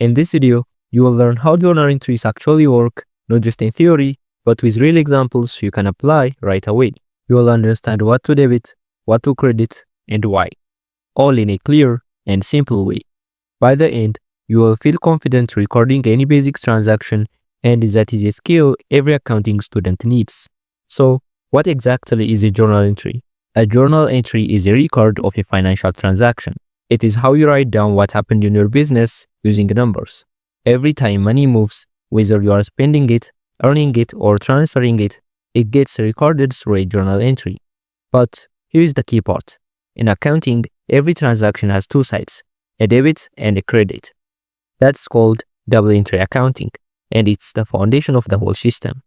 In this video, you will learn how journal entries actually work, not just in theory, but with real examples you can apply right away. You will understand what to debit, what to credit, and why, all in a clear and simple way. By the end, you will feel confident recording any basic transaction, and that is a skill every accounting student needs. So, what exactly is a journal entry? A journal entry is a record of a financial transaction. It is how you write down what happened in your business using numbers. Every time money moves, whether you are spending it, earning it, or transferring it, it gets recorded through a journal entry. But here is the key part. In accounting, every transaction has two sides, a debit and a credit. That's called double entry accounting, and it's the foundation of the whole system.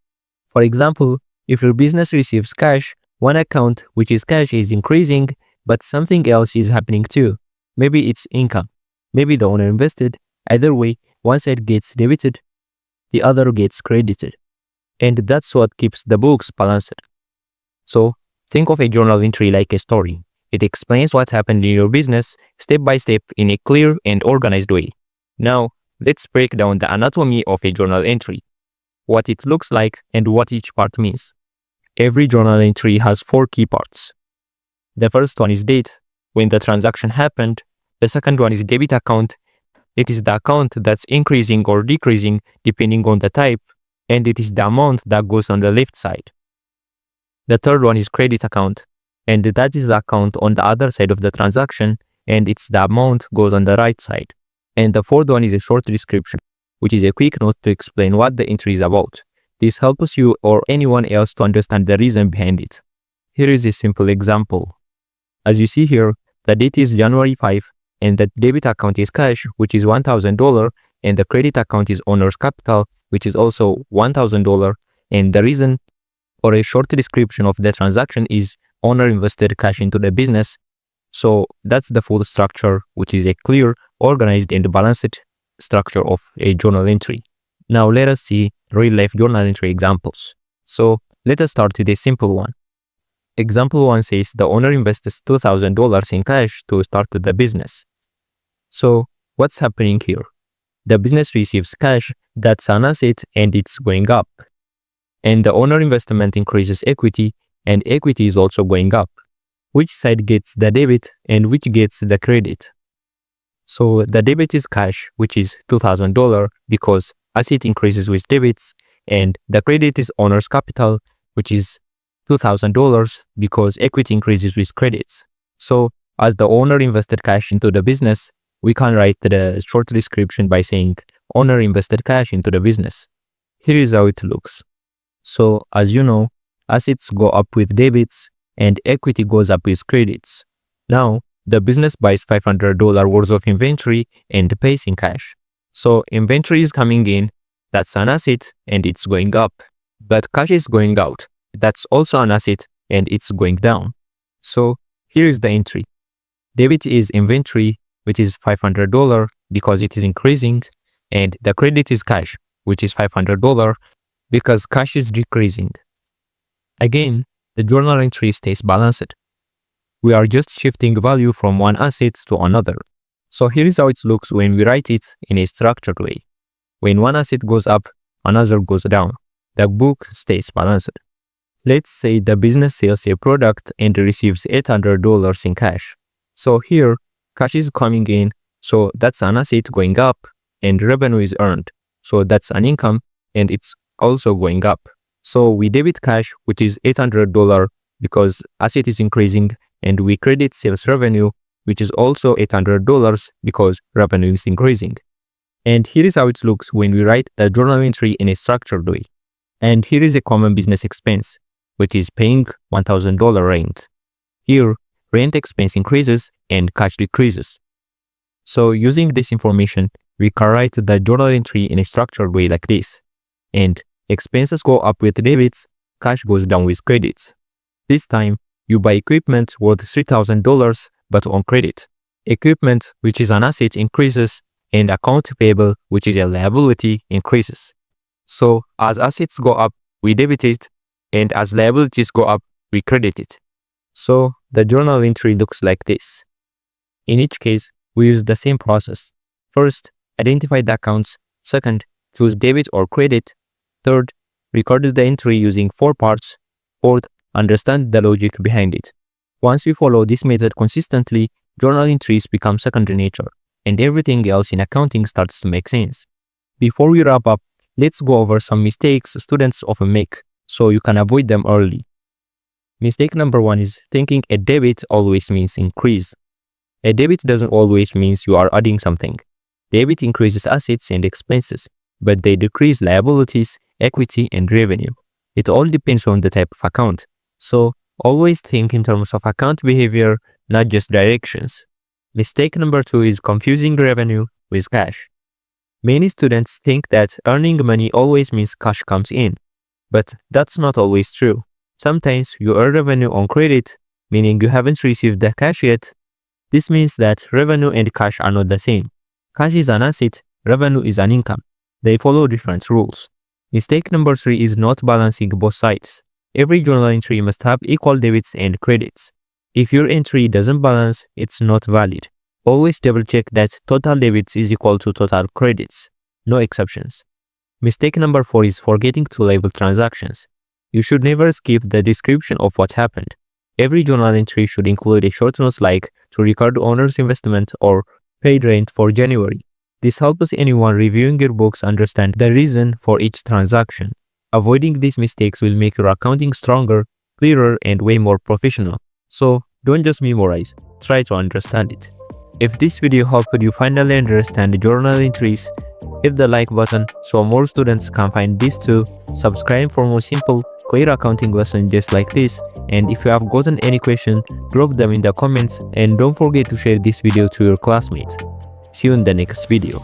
For example, if your business receives cash, one account, which is cash, is increasing, but something else is happening too. Maybe it's income. Maybe the owner invested. Either way, one side gets debited, the other gets credited. And that's what keeps the books balanced. So, think of a journal entry like a story. It explains what happened in your business step by step in a clear and organized way. Now, let's break down the anatomy of a journal entry, what it looks like, and what each part means. Every journal entry has four key parts. The first one is date, when the transaction happened. The second one is debit account. It is the account that's increasing or decreasing depending on the type, and it is the amount that goes on the left side. The third one is credit account, and that is the account on the other side of the transaction, and it's the amount goes on the right side. And the fourth one is a short description, which is a quick note to explain what the entry is about. This helps you or anyone else to understand the reason behind it. Here is a simple example. As you see here, the date is January 5, and the debit account is cash, which is $1,000, and the credit account is owner's capital, which is also $1,000, and the reason or a short description of the transaction is owner invested cash into the business. So that's the full structure, which is a clear, organized, and balanced structure of a journal entry. Now let us see real-life journal entry examples. So let us start with a simple one. Example 1 says the owner invests $2,000 in cash to start the business. So what's happening here? The business receives cash, that's an asset, and it's going up. And the owner investment increases equity, and equity is also going up. Which side gets the debit and which gets the credit? So the debit is cash, which is $2,000 because asset increases with debits, and the credit is owner's capital, which is $2,000 because equity increases with credits. So as the owner invested cash into the business, we can write the short description by saying owner invested cash into the business. Here is how it looks. So as you know, assets go up with debits and equity goes up with credits. Now, the business buys $500 worth of inventory and pays in cash. So inventory is coming in, that's an asset, and it's going up. But cash is going out, that's also an asset, and it's going down. So here is the entry. Debit is inventory, which is $500 because it is increasing, and the credit is cash, which is $500 because cash is decreasing. Again, the journal entry stays balanced. We are just shifting value from one asset to another. So here is how it looks when we write it in a structured way. When one asset goes up, another goes down. The book stays balanced. Let's say the business sells a product and receives $800 in cash. So here, cash is coming in, so that's an asset going up, and revenue is earned. So that's an income, and it's also going up. So we debit cash, which is $800 because asset is increasing, and we credit sales revenue, which is also $800 because revenue is increasing. And here is how it looks when we write the journal entry in a structured way. And here is a common business expense, which is paying $1,000 rent. Here, rent expense increases and cash decreases. So using this information, we can write the journal entry in a structured way like this. And expenses go up with debits, cash goes down with credits. This time, you buy equipment worth $3,000 but on credit. Equipment, which is an asset, increases, and account payable, which is a liability, increases. So as assets go up, we debit it, and as liabilities go up, we credit it. So the journal entry looks like this. In each case, we use the same process. First, Identify the accounts. Second, choose debit or credit. Third, record the entry using 4 parts. Fourth, understand the logic behind it. Once you follow this method consistently, journal entries become second nature, and everything else in accounting starts to make sense. Before we wrap up, let's go over some mistakes students often make so you can avoid them early. Mistake number 1 is thinking a debit always means increase. A debit doesn't always mean you are adding something. Debit increases assets and expenses, but they decrease liabilities, equity, and revenue. It all depends on the type of account. So, always think in terms of account behavior, not just directions. Mistake number 2 is confusing revenue with cash. Many students think that earning money always means cash comes in, but that's not always true. Sometimes you earn revenue on credit, meaning you haven't received the cash yet. This means that revenue and cash are not the same. Cash is an asset, revenue is an income. They follow different rules. Mistake number 3 is not balancing both sides. Every journal entry must have equal debits and credits. If your entry doesn't balance, it's not valid. Always double check that total debits is equal to total credits. No exceptions. Mistake number 4 is forgetting to label transactions. You should never skip the description of what happened. Every journal entry should include a short note like to record owner's investment or paid rent for January. This helps anyone reviewing your books understand the reason for each transaction. Avoiding these mistakes will make your accounting stronger, clearer, and way more professional. So, don't just memorize, try to understand it. If this video helped you finally understand journal entries, hit the like button so more students can find this too. Subscribe for more simple, clear accounting lessons just like this. And if you have gotten any question, drop them in the comments and don't forget to share this video to your classmates. See you in the next video.